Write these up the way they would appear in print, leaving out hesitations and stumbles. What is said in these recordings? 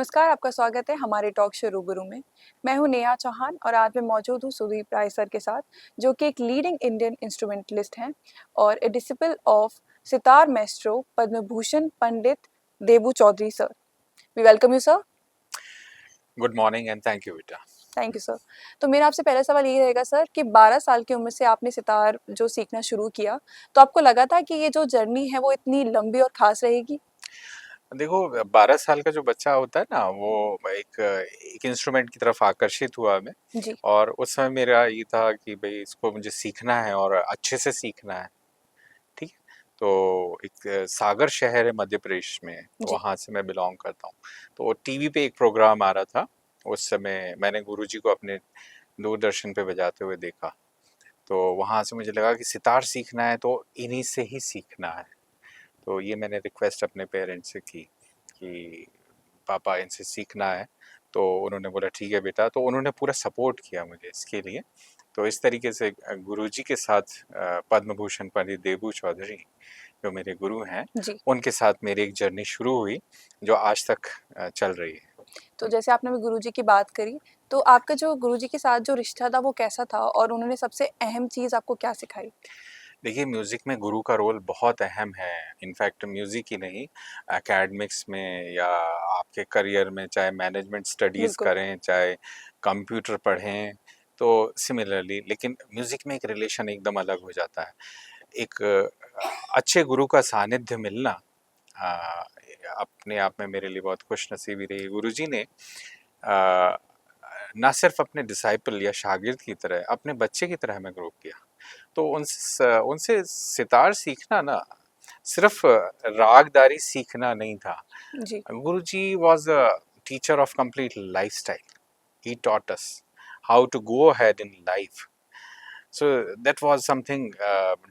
नमस्कार, आपका स्वागत है हमारे टॉक शो रूबरू में। मैं हूँ नेहा चौहान और आज मैं मौजूद हूँ सुदीप राय सर के साथ, जो कि एक लीडिंग इंडियन इंस्ट्रूमेंटलिस्ट हैं और a disciple of sitar maestro Padma Bhushan Pandit Debu Chaudhuri sir. We welcome you sir. Good morning and thank you बेटा। Thank you sir. तो मेरा आपसे पहला सवाल ये रहेगा सर कि 12 साल की उम्र से आपने सितार जो सीखना शुरू किया, तो आपको लगा था कि ये जो जर्नी है वो इतनी लंबी और खास रहेगी? देखो 12 साल का जो बच्चा होता है ना वो एक एक इंस्ट्रूमेंट की तरफ आकर्षित हुआ मैं। जी। और उस समय मेरा ये था कि भाई इसको मुझे सीखना है और अच्छे से सीखना है। ठीक है। तो एक सागर शहर है मध्य प्रदेश में, तो जी। वहाँ से मैं बिलोंग करता हूँ। तो टीवी पे एक प्रोग्राम आ रहा था, उस समय मैंने गुरुजी को अपने दूरदर्शन पे बजाते हुए देखा। तो वहाँ से मुझे लगा कि सितार सीखना है तो इन्हीं से ही सीखना है। तो ये मैंने रिक्वेस्ट अपने पेरेंट्स से की कि पापा इनसे सीखना है। तो उन्होंने बोला ठीक है बेटा, तो उन्होंने पूरा सपोर्ट किया मुझे इसके लिए। तो इस तरीके से गुरुजी के साथ पद्म भूषण पंडित देबू चौधरी जो मेरे गुरु हैं, जी। उनके साथ मेरी एक जर्नी शुरू हुई जो आज तक चल रही है। तो जैसे आपने अभी गुरुजी की बात करी, तो आपका जो गुरुजी के साथ जो रिश्ता था वो कैसा था और उन्होंने सबसे अहम चीज़ आपको क्या सिखाई? देखिए म्यूज़िक में गुरु का रोल बहुत अहम है। इनफैक्ट म्यूज़िक ही नहीं, एकेडमिक्स में या आपके करियर में, चाहे मैनेजमेंट स्टडीज़ बिल्कुल। करें, चाहे कंप्यूटर पढ़ें, तो सिमिलरली लेकिन म्यूज़िक में एक रिलेशन एकदम अलग हो जाता है। एक अच्छे गुरु का सानिध्य मिलना अ, अपने आप में मेरे लिए बहुत खुशनसीबी रही। गुरुजी ने अ, ना सिर्फ अपने डिसाइपल या शागिर्द की तरह, अपने बच्चे की तरह हमें ग्रो किया। तो उनसे सितार सीखना ना सिर्फ रागदारी सीखना नहीं था। जी। Guruji was a teacher of complete lifestyle. He taught us how to go ahead in life. So that was something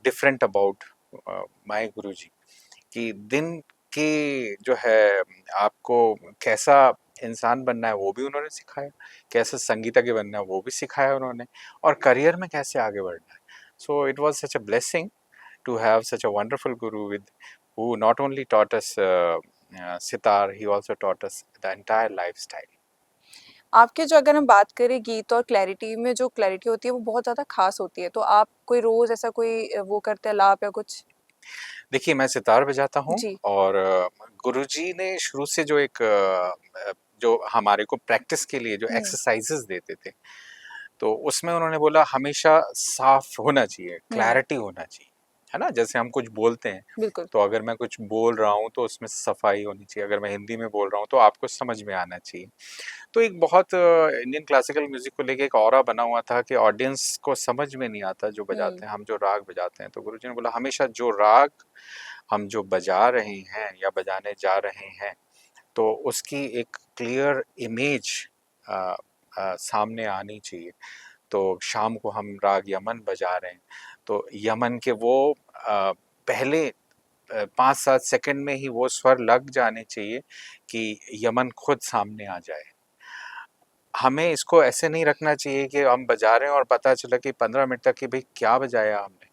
different about my Guruji कि दिन के जो है आपको कैसा इंसान बनना है वो भी उन्होंने सिखाया, कैसे संगीतज्ञ बनना है वो भी सिखाया उन्होंने, और करियर में कैसे आगे बढ़ना है। So it was such a blessing to have such a wonderful guru with who not only taught us sitar, he also taught us the entire lifestyle. आपके जो अगर हम बात करें गीत और क्लैरिटी में जो क्लैरिटी होती है वो बहुत ज़्यादा ख़ास होती है, तो आप कोई रोज़ ऐसा कोई वो करते हैं लाप या कुछ? देखिए मैं सितार बजाता हूँ जी। और गुरुजी ने शुरू से जो एक जो हमारे को प्रैक्टिस के लिए जो हुँ। एक्सरसाइजेस देते थे, तो उसमें उन्होंने बोला हमेशा साफ होना चाहिए, हुँ। क्लैरिटी होना चाहिए, है ना? जैसे हम कुछ बोलते हैं, बिल्कुल। तो अगर मैं कुछ बोल रहा हूँ तो उसमें सफाई होनी चाहिए, अगर मैं हिंदी में बोल रहा हूँ तो आपको समझ में आना चाहिए। तो एक बहुत इंडियन क्लासिकल म्यूजिक को लेके एक ऑरा बना हुआ था कि ऑडियंस को समझ में नहीं आता जो हुँ। बजाते हैं, हम जो राग बजाते हैं। तो गुरुजी ने बोला हमेशा जो राग हम जो बजा रहे हैं या बजाने जा रहे हैं, तो उसकी एक क्लियर इमेज सामने आनी चाहिए। तो शाम को हम राग यमन बजा रहे हैं, तो यमन के वो पहले 5-7 सेकंड में ही वो स्वर लग जाने चाहिए कि यमन खुद सामने आ जाए। हमें इसको ऐसे नहीं रखना चाहिए कि हम बजा रहे हैं और पता चला कि 15 मिनट तक कि भाई क्या बजाया हमने।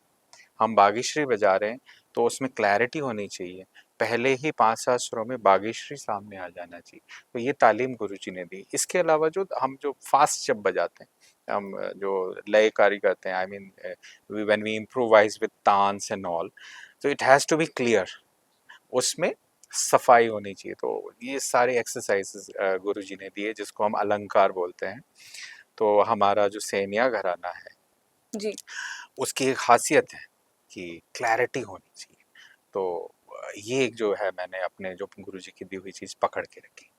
हम बागेश्वरी बजा रहे हैं, तो उसमें क्लैरिटी होनी चाहिए। पहले ही 5-7 सुरों में बागेश्वरी सामने आ जाना चाहिए। तो ये तालीम गुरुजी ने दी। इसके अलावा जो हम जो फ़ास्ट जब बजाते हैं, हम जो लयकारी करते हैं, I mean when we improvise with taans and all, तो it has to be clear, उसमें सफाई होनी चाहिए। तो ये सारे एक्सरसाइजेस गुरुजी ने दिए जिसको हम अलंकार बोलते हैं। तो हमारा जो सैनिया घराना है, जी। उसकी एक खासियत है कि क्लैरिटी होनी चाहिए। तो ये एक जो है मैंने अपने जो गुरुजी की दी हुई चीज़ पकड़ के रखी।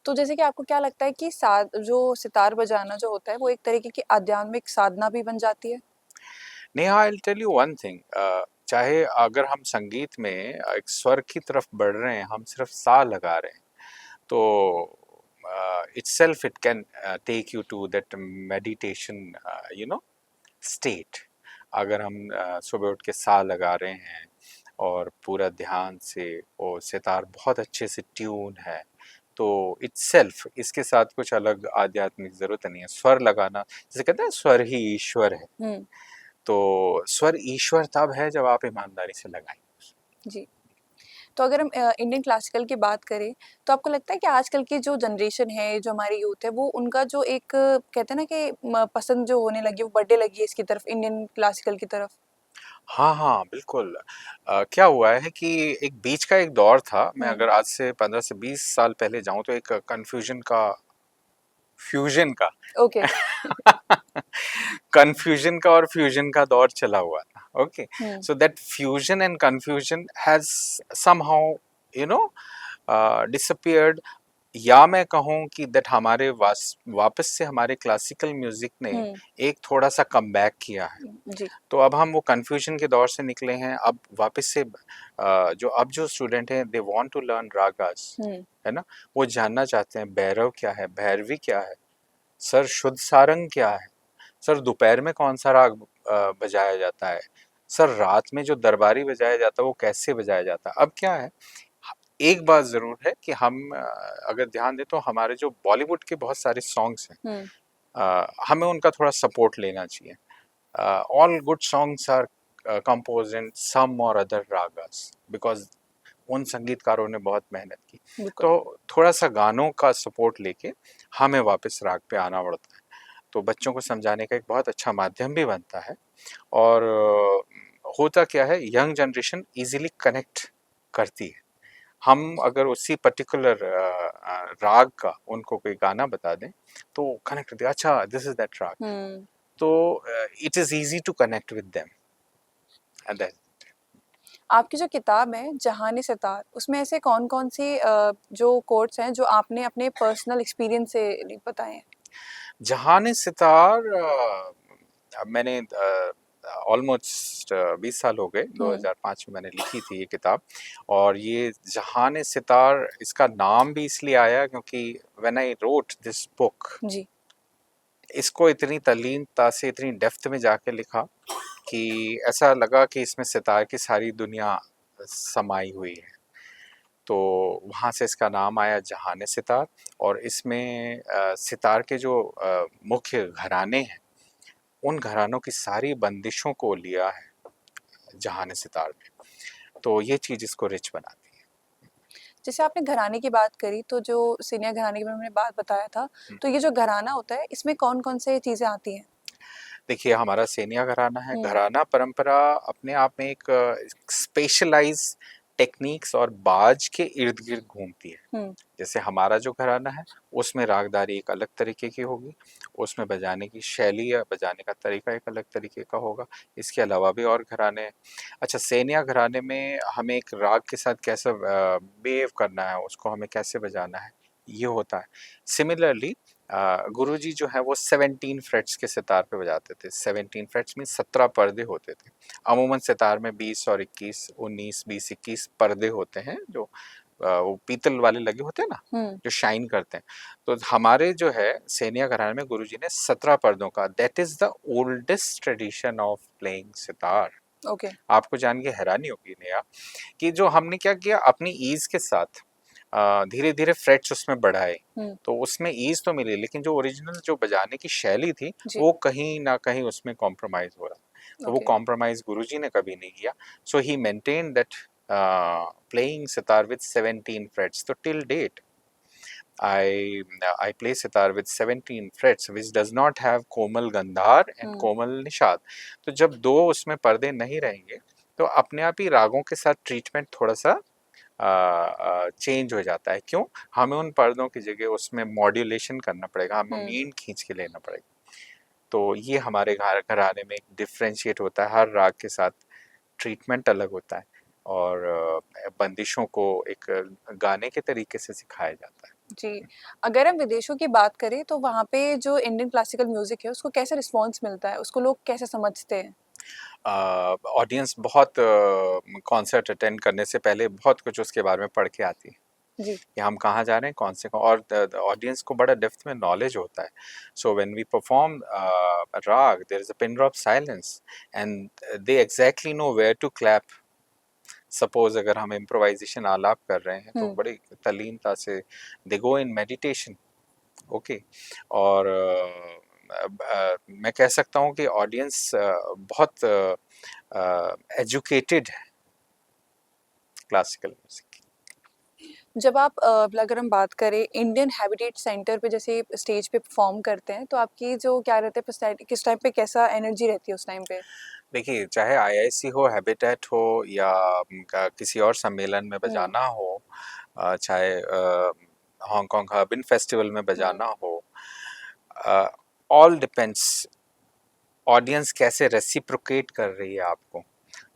तो जैसे कि आपको क्या लगता है कि सा जो सितार बजाना जो होता है वो एक तरीके की आध्यात्मिक साधना भी बन जाती है? Neha I will tell you one thing, चाहे अगर हम संगीत में एक स्वर की तरफ बढ़ रहे हैं, हम सिर्फ सा लगा रहे हैं, तो itself it can take you to that meditation you know state. अगर हम सुबह उठ के सा लगा रहे हैं और पूरा ध्यान से, और सितार बहुत अच्छे से ट्यून है, तो itself इसके साथ कुछ अलग आध्यात्मिक ज़रूरत नहीं है। स्वर लगाना, जैसे कहते हैं स्वर ही ईश्वर है, हुँ। तो स्वर ईश्वर तब है जब आप ईमानदारी से लगाएँ। जी। तो अगर हम इंडियन क्लासिकल की बात करें, तो आपको लगता है कि आजकल की जो जनरेशन है, जो हमारी यूथ है, वो उनका जो एक कहते हैं ना कि पसंद जो होने लगी है, वो बढ़ने लगी है इसकी तरफ, इंडियन क्लासिकल की तरफ? हाँ, हाँ, बिल्कुल। क्या हुआ है कि एक बीच का एक दौर था, मैं हम्म। अगर आज से 15 से 20 साल पहले जाऊँ तो एक फ्यूज़न का ओके। कन्फ्यूज़न का और फ्यूज़न का दौर चला हुआ था, okay? Hmm. So that fusion and confusion has somehow you know disappeared, या मैं कहूँ कि दैट वापस से हमारे क्लासिकल म्यूज़िक ने हम्म। एक थोड़ा-सा कमबैक किया है। जी। तो अब हम वो कन्फ्यूजन के दौर से निकले हैं, अब वापस से जो स्टूडेंट हैं they want to learn ragas, hmm. है ना? वो जानना चाहते हैं भैरव क्या है, भैरवी क्या है, सर शुद्ध सारंग क्या है, सर दोपहर में कौन सा राग बजाया जाता है, सर रात में जो दरबारी बजाया जाता है वो कैसे बजाया जाता है। अब क्या है, एक बात ज़रूर है कि हम अगर ध्यान दें तो हमारे जो बॉलीवुड के बहुत सारे सॉन्ग्स हैं, हम्म। हमें उनका थोड़ा सपोर्ट लेना चाहिए। All good songs are composed in some or other ragas because उन संगीतकारों ने बहुत मेहनत की। बिल्कुल। तो थोड़ा सा गानों का सपोर्ट लेके हमें वापस राग पे आना पड़ता है, तो बच्चों को समझाने का एक बहुत अच्छा माध्यम भी बनता है। और होता क्या है, यंग जनरेशन इजीली कनेक्ट करती है। हम अगर उसी पर्टिकुलर राग का उनको कोई गाना बता दें तो कनेक्ट करते हैं, अच्छा this is that raga, hmm. तो it is easy to connect with them and that. आपकी जो किताब है जहान सितार, उसमें ऐसे कौन-कौन से जो कोट्स हैं जो आपने अपने पर्सनल एक्सपीरियंस से बताए हैं? जहान सितार मैंने ऑलमोस्ट 20 साल हो गए, हुँ। 2005 में मैंने लिखी थी ये किताब। और ये जहान सितार इसका नाम भी इसलिए आया क्योंकि when I wrote this book, जी। इसको इतनी तल्लीनता से, इतनी डेप्थ में जाके लिखा कि ऐसा लगा कि इसमें सितार की सारी दुनिया समाई हुई है। तो वहाँ से इसका नाम आया जहान सितार। और इसमें सितार के जो मुख्य घराने हैं, उन घरानों की सारी बंदिशों को लिया है जहान सितार में। तो ये चीज़ इसको रिच बनाती है। जैसे आपने घराने की बात करी, तो जो सीनियर घराने के बारे में बात बताया था, हुँ। तो ये जो घराना होता है, इसमें कौन-कौन से चीज़ें आती हैं? देखिए हमारा सेनिया घराना है, हुँ। घराना परंपरा अपने आप में एक स्पेशलाइज़ टेक्निक्स और बाज के इर्द-गिर्द घूमती है। हुँ। जैसे हमारा जो घराना है, उसमें रागदारी एक अलग तरीके की होगी, उसमें बजाने की शैली या बजाने का तरीका एक अलग तरीके का होगा। इसके अलावा भी और घराने हैं। अच्छा, सेनिया घराने में हमें एक राग के साथ कैसे बिहेव करना है, उसको हमें कैसे बजाना है, ये होता है। सिमिलरली गुरुजी जो है वो 17 फ्रेट्स के सितार पे बजाते थे। 17 फ्रेट्स मीन्स 17 पर्दे होते थे। अमूमन सितार में 20 और 21, 19, 20, 21 पर्दे होते हैं जो वो पीतल वाले लगे होते हैं ना, हुँ। जो शाइन करते हैं। तो हमारे जो है सेनिया घराने में गुरुजी ने 17 पर्दों का, that is the oldest tradition of playing sitar. Okay. आपको जान के हैरानी होगी नेहा कि जो हमने क्या किया, अपनी ईज़ के साथ धीरे-धीरे फ्रेट्स उसमें बढ़ाए। हुँ। तो उसमें ईज़ तो मिली, लेकिन जो ओरिजिनल जो बजाने की शैली थी, जी। वो कहीं न कहीं उसमें कॉम्प्रोमाइज़ हो रहा। तो वो ओके। कॉम्प्रोमाइज़ गुरुजी ने कभी नहीं किया। So he maintained that playing sitar with 17 frets. So till date, I play sitar with 17 frets, which does not have komal gandhar and हुँ। कोमल निषाद। तो जब दो उसमें पर्दे नहीं रहेंगे, तो अपने आप ही रागों के साथ ट्रीटमेंट थोड़ा सा चेंज हो जाता है। क्यों? हमें उन पर्दों की जगह उसमें मॉड्यूलेशन करना पड़ेगा, हमें हुँ। मीन खींच के लेना पड़ेगा। तो ये हमारे घराने में एक डिफरेंशिएट होता है, हर राग के साथ ट्रीटमेंट अलग होता है। और बंदिशों को एक गाने के तरीके से सिखाया जाता है। जी। अगर हम विदेशों की बात करें, तो वहाँ पे जो इंडियन क्लासिकल म्यूज़िक है, उसको कैसे रिस्पॉन्स मिलता है? उसको लोग कैसे समझते हैं? ऑडियंस बहुत कॉन्सर्ट अटेंड करने से पहले बहुत कुछ उसके बारे में पढ़ के आती है जी। कि हम कहाँ जा रहे हैं, कौन से और ऑडियंस को बड़ा डेप्थ में नॉलेज होता है। So when we perform raga, there is a pin drop silence and they exactly know where to clap. Suppose अगर हम इम्प्रोवाइजेशन आलाप कर रहे हैं तो हुँ। बड़ी तल्लीनता से दे गो इन मेडिटेशन, ओके। और मैं कह सकता हूँ कि ऑडियंस बहुत एजुकेटेड है क्लासिकल म्यूजिक। जब आप अगर हम बात करें इंडियन हैबिटेट सेंटर पे जैसे स्टेज पे परफॉर्म करते हैं तो आपकी जो क्या रहता है पर्सनैलिटी, किस टाइम पे कैसा एनर्जी रहती है उस टाइम पे? देखिए, चाहे आईआईसी हो, हैबिटेट हो या किसी और सम्मेलन में हम्म। बजाना हो, चाहे हांगकांग हर्बन फेस्टिवल में हम्म। बजाना हो, ऑल डिपेंड्स ऑडियंस कैसे रेसिप्रोकेट कर रही है आपको।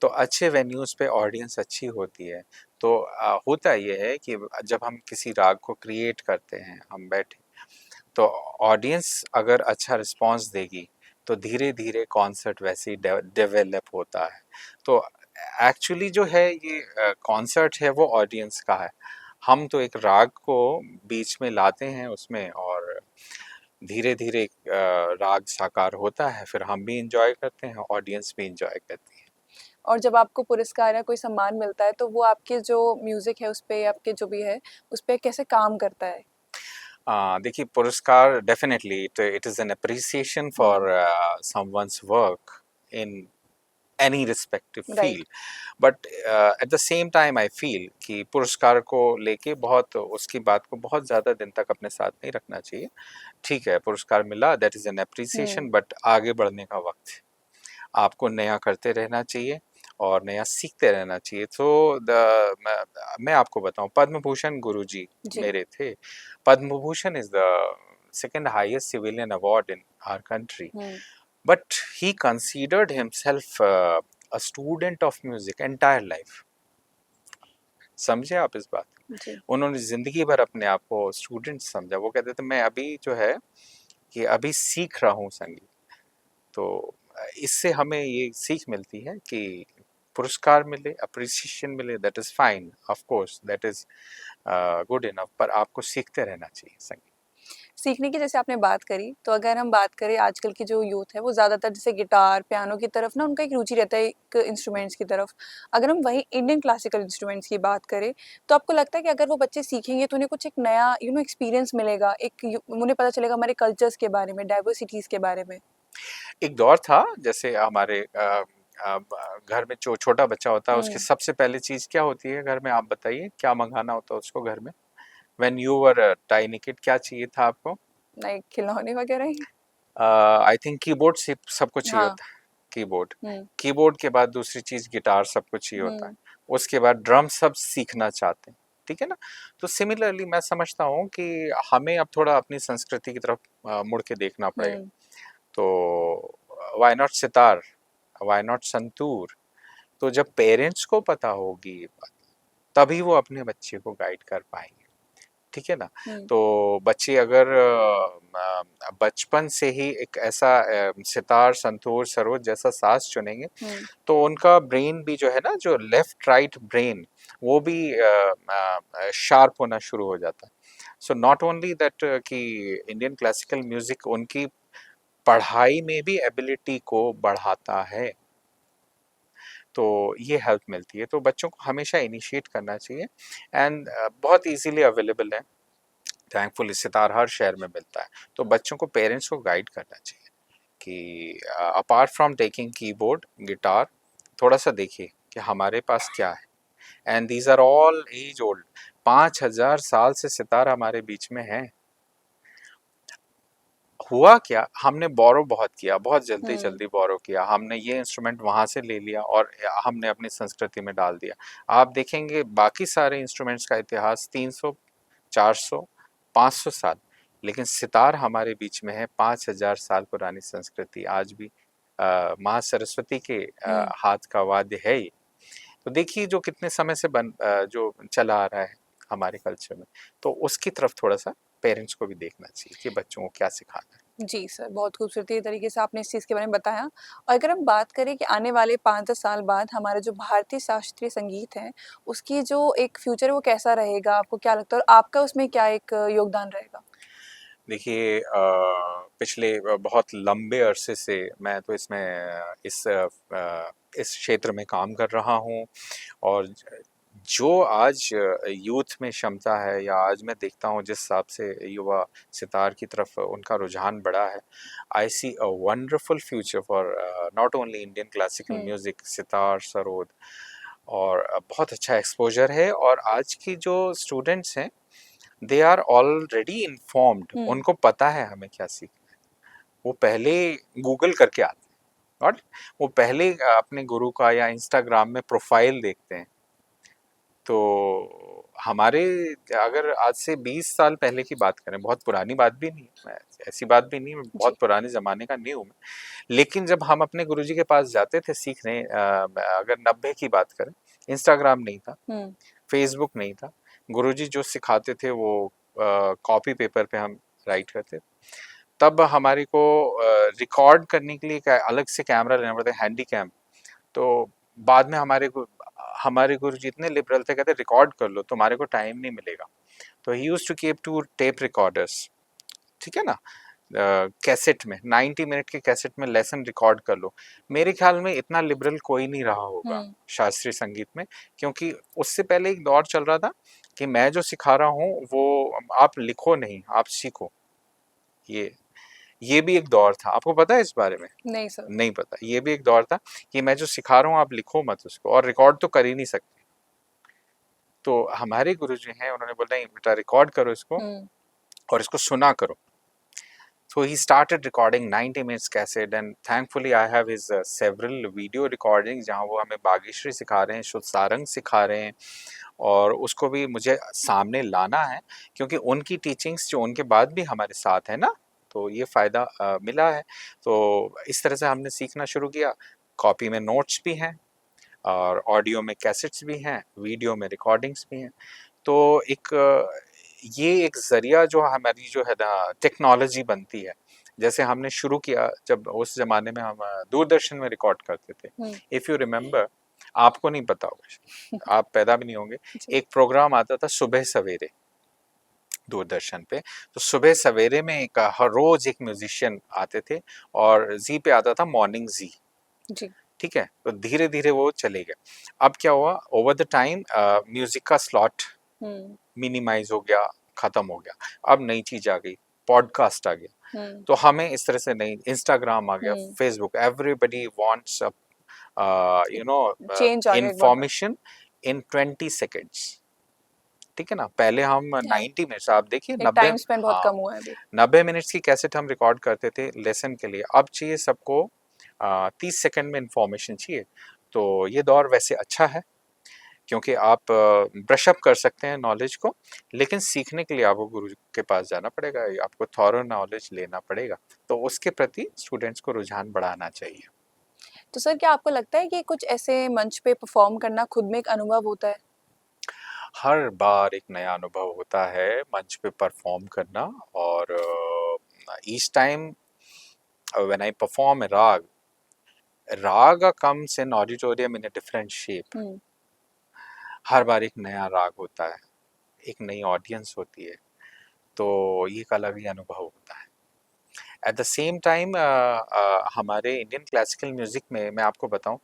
तो अच्छे वेन्यूज पे ऑडियंस अच्छी होती है। तो होता ये है कि जब हम किसी राग को क्रिएट करते हैं, हम बैठे, तो ऑडियंस अगर अच्छा रिस्पांस देगी तो धीरे धीरे कॉन्सर्ट वैसे ही डेवलप होता है। तो एक्चुअली जो है ये कॉन्सर्ट है वो ऑडियंस का है। हम तो एक राग को बीच में लाते हैं उसमें, और धीरे धीरे राग साकार होता है, फिर हम भी इंजॉय करते हैं, ऑडियंस भी इंजॉय करती है। और जब आपको पुरस्कार या कोई सम्मान मिलता है तो वो आपके जो म्यूजिक है उस पे, आपके जो भी है उस पे कैसे काम करता है? देखिए, पुरस्कार definitely it is an appreciation hmm. For someone's work in any respective right. Field. But at the same time I feel कि पुरस्कार को लेके बहुत उसकी बात को बहुत ज़्यादा दिन तक अपने साथ नहीं रखना चाहिए। ठीक है, पुरस्कार मिला, that is an hmm. Appreciation, but आगे बढ़ने का वक्त है। आपको नया करते रहना चाहिए और नया सीखते रहना चाहिए। तो मैं आपको बताऊं, पद्म भूषण गुरुजी जी। मेरे थे। Padma Bhushan is the second highest civilian award in our country, hmm. But he considered himself a student of music entire life. समझे आप इस बात? जी। उन्होंने जिंदगी भर अपने आप को स्टूडेंट समझा। वो कहते थे मैं अभी जो है कि अभी सीख रहा हूँ संगीत। तो इससे हमें ये सीख मिलती है कि पुरस्कार मिले, अप्रिसिएशन मिले, that is fine, of course that is good enough, पर आपको सीखते रहना चाहिए संगीत। सीखने की जैसे आपने बात करी, तो अगर हम बात करें आजकल की जो यूथ है वो ज़्यादातर जैसे गिटार, पियानो की तरफ ना उनका एक रुचि रहता है, एक इंस्ट्रूमेंट्स की तरफ। अगर हम वहीं इंडियन क्लासिकल इंस्ट्रूमेंट्स की बात करें, तो आपको लगता है कि अगर वो बच्चे सीखेंगे तो उन्हें कुछ एक नया एक्सपीरियंस मिलेगा, उन्हें पता चलेगा हमारे कल्चर्स के बारे में, डाइवर्सिटीज़ के बारे में? एक दौर था, जैसे हमारे घर में जो छोटा बच्चा होता है उसकी हुँ। सबसे पहली चीज क्या होती है घर में? आप बताइए, क्या मंगाना होता है उसको घर में? When you were tiny kid, क्या चाहिए था आपको? लाइक खिलौने वगैरह ही? आई थिंक कीबोर्ड से सबको चाहिए हाँ। होता है। कीबोर्ड। हुँ। कीबोर्ड के बाद दूसरी चीज गिटार सबको चाहिए होता है। हुँ। उसके बाद ड्रम सब सीखना चाहते हैं। ठीक है ना? तो सिमिलरली मैं समझता हूँ कि हमें अब थोड़ा अपनी संस्कृति की तरफ मुड़ के देखना पड़ेगा। हुँ। तो why not sitar, why not santoor? तो जब पेरेंट्स को पता होगी ये बात, तभी वो अपने बच्चे को गाइड कर पाएंगे। ठीक है ना? हुँ। तो बच्चे अगर बचपन से ही एक ऐसा सितार, संतूर, सरोद जैसा साज चुनेंगे, हुँ। तो उनका ब्रेन भी जो है ना, जो लेफ्ट राइट ब्रेन, वो भी शार्प होना शुरू हो जाता है। सो नॉट ओनली दैट कि इंडियन क्लासिकल म्यूजिक उनकी पढ़ाई में भी एबिलिटी को बढ़ाता है, तो ये हेल्प मिलती है। तो बच्चों को हमेशा इनिशिएट करना चाहिए, एंड बहुत इजीली अवेलेबल है। थैंकफुल सितार हर शहर में मिलता है। तो बच्चों को, पेरेंट्स को गाइड करना चाहिए कि apart from taking keyboard, guitar, थोड़ा सा देखिए कि हमारे पास क्या है। And these are all age old. 5,000 साल से सितार हमारे बीच में है। हुआ क्या, हमने बोरो बहुत किया, बहुत जल्दी हुँ। जल्दी बोरो किया, हमने ये इंस्ट्रूमेंट वहां से ले लिया और हमने अपनी संस्कृति में डाल दिया। आप देखेंगे बाकी सारे इंस्ट्रूमेंट्स का इतिहास 300, 400, 500 साल, लेकिन सितार हमारे बीच में है। 5,000 साल पुरानी संस्कृति आज भी माँ सरस्वती के हुँ। हाथ का वाद्य है ये। तो देखिए जो कितने समय से जो चला आ रहा है हमारे कल्चर में, तो उसकी तरफ थोड़ा सा पेरेंट्स को भी देखना चाहिए कि बच्चों को क्या सिखाना है। जी सर, बहुत खूबसूरती तरीके से आपने इस चीज़ के बारे में बताया। और अगर हम बात करें कि आने वाले 5-10 साल बाद हमारा जो भारतीय शास्त्रीय संगीत है, उसकी जो एक फ्यूचर है वो कैसा रहेगा? आपको क्या लगता है और आपका उसमें क्या एक योगदान रहेगा? देखिए, पिछले बहुत लंबे अरसे से मैं तो इसमें इस क्षेत्र में काम कर रहा हूँ, और जो आज यूथ में क्षमता है, या आज मैं देखता हूँ जिस हिसाब से युवा सितार की तरफ उनका रुझान बढ़ा है, I see a wonderful future for not only Indian classical hmm. Music, sitar, sarod, और बहुत अच्छा एक्सपोजर है। और आज की जो स्टूडेंट्स हैं दे आर ऑलरेडी इन्फॉर्म्ड, हम्म। उनको पता है हमें क्या सीखना है। वो पहले गूगल करके आते हैं और वो पहले अपने गुरु का या इंस्टाग्राम में प्रोफाइल देखते हैं। तो हमारे, अगर आज से 20 साल पहले की बात करें, बहुत पुरानी बात भी नहीं है, ऐसी बात भी नहीं है, जी। बहुत पुराने ज़माने का नहीं हूँ मैं। लेकिन जब हम अपने गुरुजी के पास जाते थे सीखने, अगर 90 की बात करें, इंस्टाग्राम नहीं था, हम्म। फेसबुक नहीं था। गुरुजी जो सिखाते थे वो कॉपी पेपर पे हम राइट करते। तब हमारे को रिकॉर्ड करने के लिए एक अलग से कैमरा लेना पड़ता है, हैंडी कैम। तो बाद में हमारे गुरुजी इतने लिबरल थे, कहते रिकॉर्ड कर लो, तुम्हारे को टाइम नहीं मिलेगा। तो he used to keep 2 tape recorders, ठीक है ना, कैसेट में 90 मिनट के कैसेट में लेसन रिकॉर्ड कर लो। मेरे ख्याल में इतना लिबरल कोई नहीं रहा होगा हम्म। शास्त्रीय संगीत में, क्योंकि उससे पहले एक दौर चल रहा था कि मैं जो सिखा रहा हूँ वो आप लिखो नहीं, आप सीखो। ये ये भी एक दौर था, आपको पता है इस बारे में? नहीं सर। नहीं पता, ये भी एक दौर था कि मैं जो सिखा रहा हूँ आप लिखो मत उसको, और रिकॉर्ड तो कर ही नहीं सकते। तो हमारे गुरु जी हैं, उन्होंने बोला नहीं बेटा रिकॉर्ड करो इसको हम्म। और इसको सुना करो। So he started recording 90 minutes cassette, and thankfully I have his several video recordings जहाँ वो हमें बागेश्वरी सिखा रहे हैं, शुद्ध सारंग सिखा रहे हैं, और उसको भी मुझे सामने लाना है क्योंकि उनकी टीचिंग्स जो उनके बाद भी हमारे साथ है ना, तो ये फ़ायदा मिला है। तो इस तरह से हमने सीखना शुरू किया। कॉपी में नोट्स भी हैं और ऑडियो में कैसेट्स भी हैं, वीडियो में रिकॉर्डिंग्स भी हैं। तो ये एक ज़रिया जो हमारी जो है ना टेक्नोलॉजी बनती है। जैसे हमने शुरू किया जब उस ज़माने में हम दूरदर्शन में रिकॉर्ड करते थे। हम्म। इफ़ यू रिमेंबर, आपको नहीं पता होगा शायद, आप पैदा भी नहीं होंगे। जी। एक प्रोग्राम आता था सुबह सवेरे दूरदर्शन पे। तो सुबह सवेरे में हर रोज़ एक म्यूज़िशियन आते थे और ज़ी पे आता था मॉर्निंग ज़ी। जी। ठीक है? तो धीरे-धीरे वो चले गए। अब क्या हुआ, ओवर द टाइम म्यूज़िक का स्लॉट हम्म। मिनिमाइज़ हो गया, ख़त्म हो गया। अब नई चीज़ आ गई, पॉडकास्ट आ गया। हम्म। तो हमें इस तरह से नहीं, इंस्टाग्राम आ गया, hmm. Facebook, everybody wants you know change आ गया एक बहुत बड़ा। Information in 20 seconds. ठीक है ना? पहले हम हाँ, 90 मिनट्स, आप देखिए एक 90, टाइम स्पेंड बहुत हाँ, कम हुआ है अभी। 90 मिनट्स की कैसेट हम रिकॉर्ड करते थे लेसन के लिए। अब चाहिए सबको 30 सेकंड में इन्फॉर्मेशन चाहिए। तो ये दौर वैसे अच्छा है क्योंकि आप ब्रश अप कर सकते हैं नॉलेज को, लेकिन सीखने के लिए आपको गुरु के पास जाना पड़ेगा, आपको थॉरो नॉलेज लेना पड़ेगा। तो उसके प्रति स्टूडेंट्स को रुझान बढ़ाना चाहिए। तो सर क्या आपको लगता है कि कुछ ऐसे मंच पे परफॉर्म करना खुद में एक अनुभव होता है? हर बार एक नया अनुभव होता है मंच पे परफॉर्म करना। और each time when I perform a राग comes in auditorium in a different shape। हम्म। हर बार एक नया राग होता है, एक नई ऑडियंस होती है, तो ये एक अलग ही अनुभव होता है। एट द सेम टाइम हमारे इंडियन क्लासिकल म्यूजिक में मैं आपको बताऊं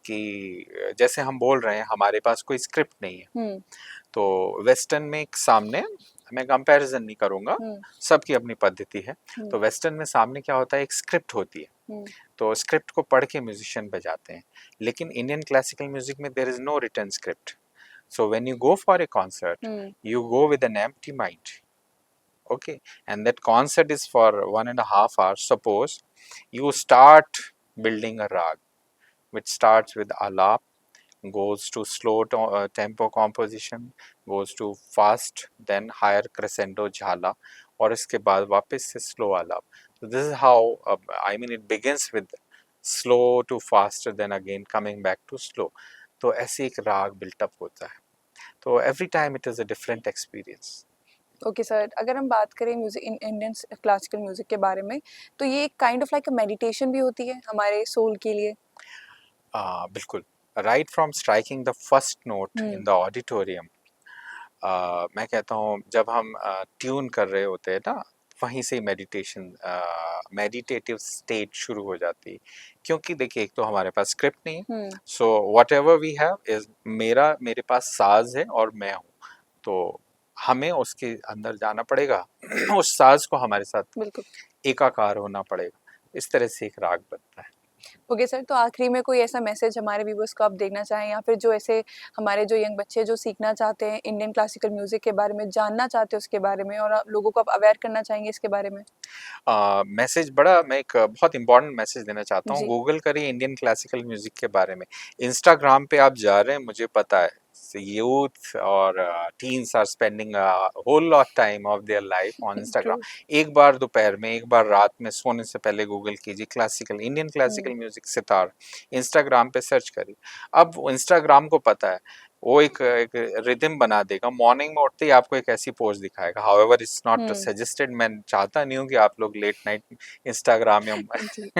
कि जैसे हम बोल रहे हैं हमारे पास कोई स्क्रिप्ट नहीं है। हम्म। तो वेस्टर्न में एक सामने, मैं कंपैरिजन नहीं करूंगा, हम्म। सबकी अपनी पद्धति है। हम्म। तो वेस्टर्न में सामने क्या होता है, एक स्क्रिप्ट होती है, हम्म। तो स्क्रिप्ट को पढ़ के म्यूजिशियन बजाते हैं। लेकिन इंडियन क्लासिकल म्यूजिक में there is no written script. So when you go for a concert, hmm. you go with an empty mind, okay? And that concert is for 1.5 hours. Suppose you start building a rag, which starts with alap, goes to slow tempo composition, goes to fast, then higher crescendo jhala, और इसके बाद वापस से slow alap. So this is how I mean it begins with slow to faster, then again coming back to slow. तो ऐसे एक राग built up होता है। तो every time it is a different experience. Okay sir, अगर हम बात करें म्यूजिक इंडियन क्लासिकल म्यूजिक के बारे में, तो ये एक काइंड ऑफ लाइक मेडिटेशन भी होती है हमारे सोल के लिए। बिल्कुल, right from striking the first note hmm. In the auditorium, मैं कहता हूँ जब हम ट्यून कर रहे होते हैं ना, वहीं से मेडिटेशन, मेडिटेटिव स्टेट शुरू हो जाती है। क्योंकि देखिए एक तो हमारे पास स्क्रिप्ट नहीं है, hmm. So whatever we have is मेरे पास साज है और मैं हूँ। तो हमें उसके अंदर जाना पड़ेगा उस साज को हमारे साथ बिल्कुल। एकाकार होना पड़ेगा। इस तरह से एक राग बनता है। ओके सर, तो आखिरी में कोई ऐसा मैसेज हमारे व्यूवर्स को आप देना चाहें, या फिर जो ऐसे हमारे जो यंग बच्चे जो सीखना चाहते हैं, इंडियन क्लासिकल म्यूज़िक के बारे में जानना चाहते हैं उसके बारे में, और आप लोगों को आप अवेयर करना चाहेंगे इसके बारे में? मैसेज बड़ा मैं एक बहुत इम्पोर्टेंट मैसेज देना चाहता हूँ। जी। गूगल करिए इंडियन क्लासिकल म्यूजिक के बारे में। इंस्टाग्राम पे आप जा रहे हैं, मुझे पता है यूथ और teens are spending whole lot time of their life on true. Instagram. एक बार दोपहर में, एक बार रात में सोने से पहले गूगल कीजिए क्लासिकल, इंडियन हुँ, क्लासिकल म्यूजिक सितार। इंस्टाग्राम पे सर्च करिए। अब इंस्टाग्राम को पता है, वो एक रिदम बना देगा। मॉर्निंग में उठते ही आपको एक ऐसी पोज दिखाएगा। However it's not hmm, suggested, मैं चाहता नहीं हूँ कि आप लोग लेट नाइट इंस्टाग्राम या जी,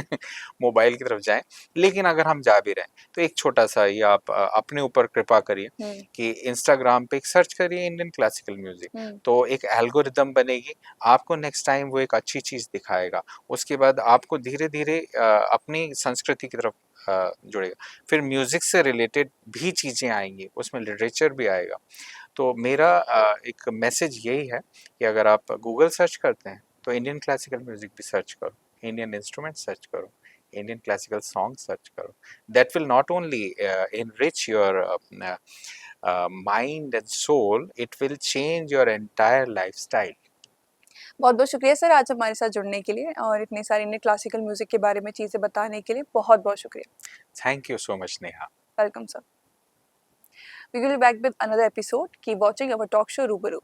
मोबाइल की तरफ जाएं। लेकिन अगर हम जा भी रहे हैं तो एक छोटा सा ये आप अपने ऊपर कृपा करिए हुँ, कि इंस्टाग्राम पे एक सर्च करिए इंडियन क्लासिकल म्यूजिक। हुँ, तो एक एल्गोरिदम बनेगी, आपको नेक्स्ट टाइम वो एक अच्छी चीज दिखाएगा। उसके बाद आपको धीरे धीरे अपनी संस्कृति की तरफ जुड़ेगा। फिर म्यूजिक से रिलेटेड भी चीजें आएंगी, उसमें लिटरेचर भी आएगा। तो मेरा एक मैसेज यही है कि अगर आप गूगल सर्च करते हैं तो इंडियन क्लासिकल म्यूजिक भी सर्च करो, इंडियन इंस्ट्रूमेंट सर्च करो, इंडियन क्लासिकल सॉन्ग सर्च करो। That will not only enrich your mind and soul, it will change your entire lifestyle. बहुत-बहुत शुक्रिया सर आज हमारे साथ जुड़ने के लिए, और इतनी सारी इंडियन क्लासिकल म्यूज़िक के बारे में चीज़ें बताने के लिए बहुत-बहुत शुक्रिया। Thank you so much, Neha. Welcome sir. We will be back with another episode. Keep watching our talk show रूबरू।